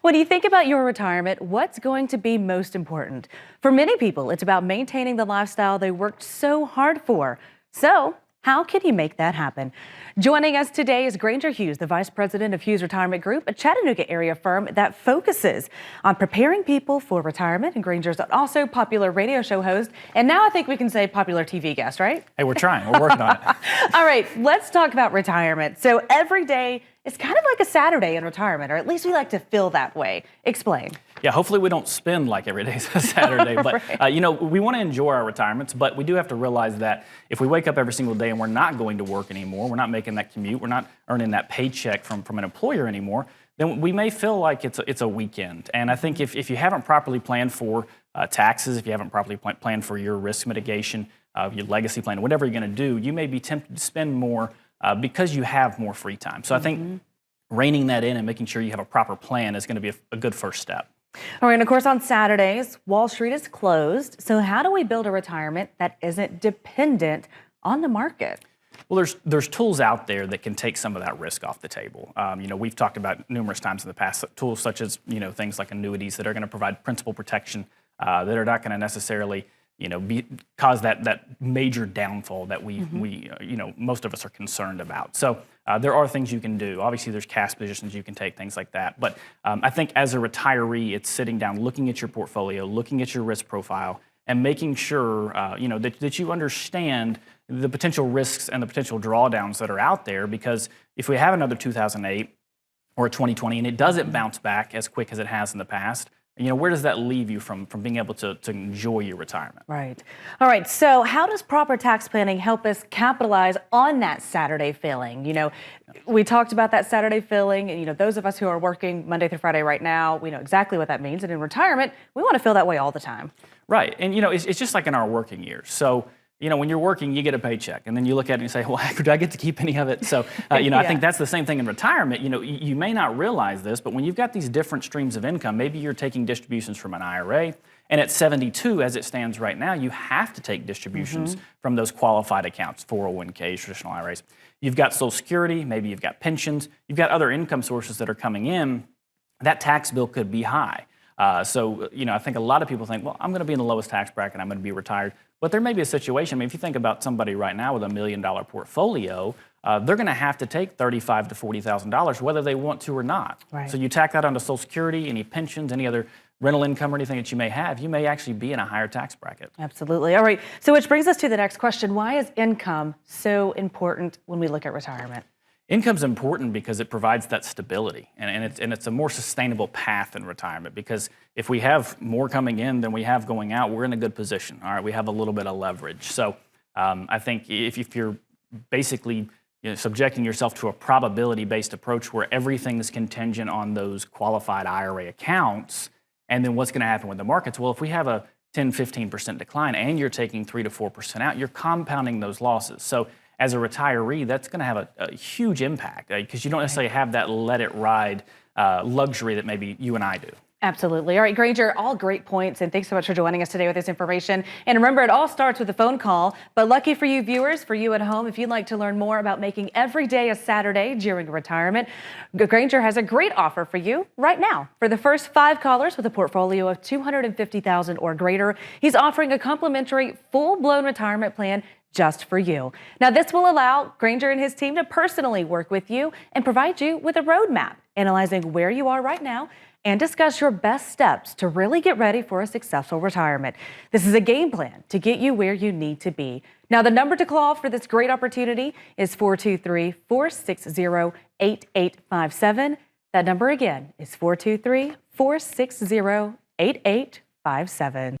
When you think about your retirement, what's going to be most important? For many people, it's about maintaining the lifestyle they worked so hard for. So, how can you make that happen? Joining us today is Granger Hughes, the Vice President of Hughes Retirement Group, a Chattanooga area firm that focuses on preparing people for retirement. And Granger's also popular radio show host, and now I think we can say popular TV guest, right? Hey, we're trying. We're working on it. All right, let's talk about retirement. So every day is kind of like a Saturday in retirement, or at least we like to feel that way. Explain. Yeah, hopefully we don't spend like every day's a Saturday, but Right. we want to enjoy our retirements, but we do have to realize that if we wake up every single day and we're not going to work anymore, we're not making that commute, we're not earning that paycheck from an employer anymore, then we may feel like it's a weekend. And I think if you haven't properly planned for taxes, if you haven't properly planned for your risk mitigation, your legacy plan, whatever you're going to do, you may be tempted to spend more because you have more free time. So I think reining that in and making sure you have a proper plan is going to be a good first step. All right, and of course on Saturdays, Wall Street is closed. So how do we build a retirement that isn't dependent on the market? Well, there's tools out there that can take some of that risk off the table. We've talked about numerous times in the past tools such as things like annuities that are going to provide principal protection that are not going to necessarily cause that major downfall that we most of us are concerned about. So there are things you can do. Obviously, there's cash positions you can take, things like that. But I think as a retiree, it's sitting down, looking at your portfolio, looking at your risk profile, and making sure that you understand the potential risks and the potential drawdowns that are out there. Because if we have another 2008 or a 2020 and it doesn't bounce back as quick as it has in the past, where does that leave you from being able to enjoy your retirement? Right. All right. So how does proper tax planning help us capitalize on that Saturday feeling? We talked about that Saturday feeling. And, those of us who are working Monday through Friday right now, we know exactly what that means. And in retirement, we want to feel that way all the time. Right. And, it's just like in our working years. So, when you're working, you get a paycheck, and then you look at it and you say, well, do I get to keep any of it? So, Yeah. I think that's the same thing in retirement. You may not realize this, but when you've got these different streams of income, maybe you're taking distributions from an IRA, and at 72, as it stands right now, you have to take distributions from those qualified accounts, 401ks, traditional IRAs. You've got Social Security, maybe you've got pensions, you've got other income sources that are coming in. That tax bill could be high. So, I think a lot of people think, well, I'm going to be in the lowest tax bracket, I'm going to be retired. But there may be a situation, if you think about somebody right now with $1 million portfolio, they're going to have to take $35,000 to $40,000, whether they want to or not. Right. So you tack that onto Social Security, any pensions, any other rental income or anything that you may have, you may actually be in a higher tax bracket. Absolutely. All right. So which brings us to the next question. Why is income so important when we look at retirement? Income's important because it provides that stability, and it's a more sustainable path in retirement, because if we have more coming in than we have going out, we're in a good position. All right, we have a little bit of leverage. So I think if you're basically subjecting yourself to a probability-based approach where everything is contingent on those qualified IRA accounts, and then what's going to happen with the markets? Well, if we have a 10-15% decline and you're taking 3 to 4% out, you're compounding those losses. So as a retiree, that's going to have a huge impact because you don't necessarily have that let-it-ride luxury that maybe you and I do. Absolutely. All right, Granger, all great points, and thanks so much for joining us today with this information. And remember, it all starts with a phone call, but lucky for you viewers, for you at home, if you'd like to learn more about making every day a Saturday during retirement, Granger has a great offer for you right now. For the first 5 callers with a portfolio of $250,000 or greater, he's offering a complimentary full-blown retirement plan just for you. Now, this will allow Granger and his team to personally work with you and provide you with a roadmap, analyzing where you are right now and discuss your best steps to really get ready for a successful retirement. This is a game plan to get you where you need to be. Now, the number to call for this great opportunity is 423-460-8857. That number again is 423-460-8857.